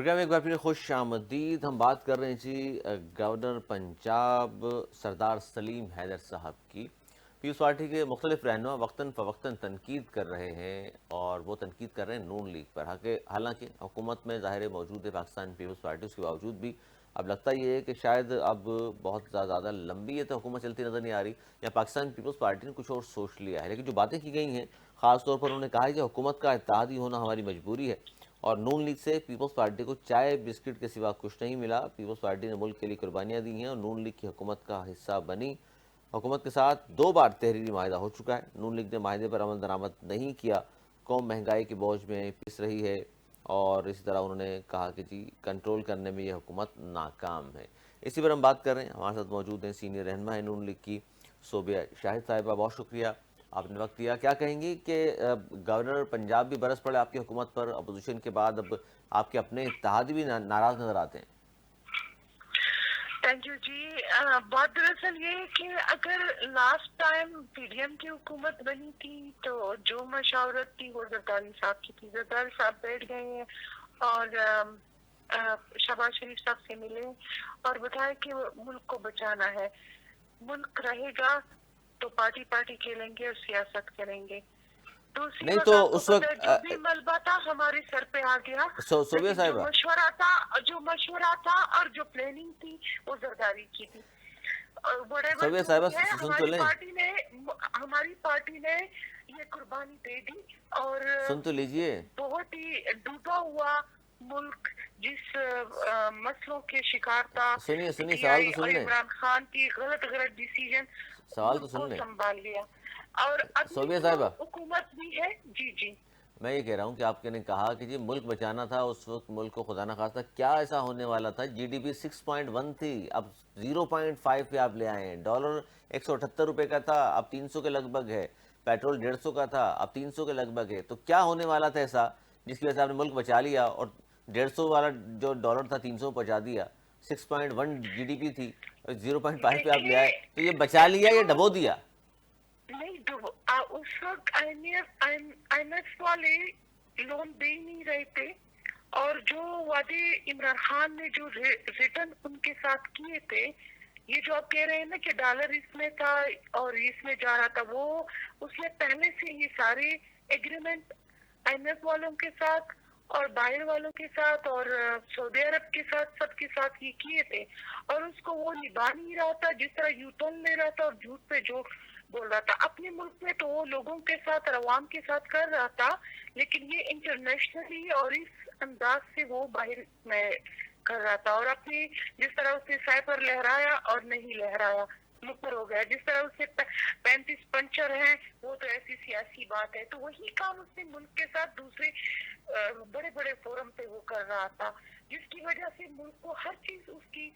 Programme में एक बार फिर खुश आमदीद। हम बात कर रहे हैं जी गवर्नर पंजाब सरदार सलीम हैदर साहब की। पीपल्स पार्टी के मुख्तलिफ रहनुमा वक्तन फ़वक्तन तनकीद कर रहे हैं और वो तनकीद कर रहे हैं नून लीग पर। हालांकि हुकूमत में ज़ाहिर मौजूद है पाकिस्तान पीपल्स पार्टी, उसके बावजूद भी अब लगता ये है कि शायद अब बहुत ज़्यादा लंबी है तो हुकूमत चलती नज़र नहीं आ रही, या पाकिस्तान पीपल्स पार्टी ने कुछ और सोच लिया है। लेकिन जो बातें की गई हैं, ख़ास तौर पर उन्होंने कहा है कि हुकूमत का इत्तेहादी होना हमारी मजबूरी है और नून लीग से पीपल्स पार्टी को चाय बिस्किट के सिवा कुछ नहीं मिला। पीपल्स पार्टी ने मुल्क के लिए कुर्बानियाँ दी हैं और नून लीग की हुकूमत का हिस्सा बनी। हुकूमत के साथ 2 बार तहरीरी माहिदा हो चुका है। नून लीग ने माहिदे पर अमल दरामद नहीं किया। कौम महंगाई के बोझ में पिस रही है और इसी तरह उन्होंने कहा कि जी कंट्रोल करने में ये हुकूमत नाकाम है। इसी पर हम बात कर रहे हैं। हमारे साथ मौजूद हैं सीनियर रहनुमा है नून लीग की सोबिया शाहिद साहिबा। बहुत शुक्रिया आपने वक्त दिया। क्या कहेंगी कि गवर्नर पंजाब भी बरस पड़े आपकी हुकूमत पर अपोजिशन के बाद, अब आपके अपने इत्तेहादी भी नाराज नजर आते हैं? थैंक यू जी। बात दरअसल ये है कि अगर लास्ट टाइम पीडीएम की हुकूमत बनी थी तो जो मशावरत थी वो जरदारी साहब की थी। जरदारी साहब बैठ गए हैं और शहबाज शरीफ साहब से मिले और बताया कि मुल्क को बचाना है। मुल्क रहेगा तो पार्टी पार्टी खेलेंगे और सियासत करेंगे। दूसरी नहीं बात, तो आपको उस पता है जो वक्त भी मलबा था हमारे सर पे आ गया, सोबिया लेकिन साहिबा, जो मशवरा था और जो प्लानिंग थी वो जरदारी की थी। और व्हाटएवर सोबिया जो साहिबा भी है, सुन तो लें, हमारी पार्टी ने ये कुर्बानी दे दी। और सुन तो लीजिए। बहुत ही डूबा हुआ मुल्क जिस मसलों के शिकार था, सुनिए सुनिए, सवाल पीटीआई तो सुन और लें, इमरान खान की गलत गलत डिसीजन सवाल तो मुल्क सुन को लें। संभाल लिया। और अगली सोबिया जो साहिबा, हुकूमत भी है, जी जी, मैं ये कह रहा हूँ कि आपने ने कहा कि जी मुल्क बचाना था, उस वक्त मुल्क को खुदा न खास्ता क्या ऐसा होने वाला था। जीडीपी 6.1 थी, अब 0.5 पे आप ले आए हैं। डॉलर 178 रुपये का था, अब 300 के लगभग है। पेट्रोल 150 का था, अब 300 के लगभग है। तो क्या होने वाला था ऐसा जिसकी वजह से आपने मुल्क बचा लिया और 150 वाला जो डॉलर था 300 पहुँचा दिया। 6.1 जीडीपी थी, 0.5 पे आप ले देखिए आए, तो ये बचा लिया या जो डबो दिया? नहीं जो उस वक्त आईएमएफ वाले लोन दे ही नहीं रहे थे। और जो वादे इमरान खान ने जो रिटर्न उनके साथ किए थे, ये जो आप कह रहे हैं ना कि डॉलर इसमें था और इसमें जा रहा था, वो उसने पहले से ये सारे एग्रीमेंट आईएमएफ वालों के साथ और बाहर वालों के साथ और सऊदी अरब के साथ सबके साथ ये किए थे। और उसको वो निभा नहीं रहा था, जिस तरह यूटर्न ले रहा था और झूठ पे झूठ बोल रहा था। अपने मुल्क में तो वो लोगों के साथ और अवाम के साथ कर रहा था, लेकिन ये इंटरनेशनली और इस अंदाज से वो बाहर में कर रहा था। और अपनी जिस तरह उसने साइबर लहराया और नहीं लहराया, मुकर हो गया। जिस तरह उससे 35 पंचर हैं, वो तो ऐसी सियासी बात है। तो वही काम उसने मुल्क के साथ दूसरे बड़े बड़े फोरम पे वो कर रहा था, जिसकी वजह से मुल्क को हर चीज उसकी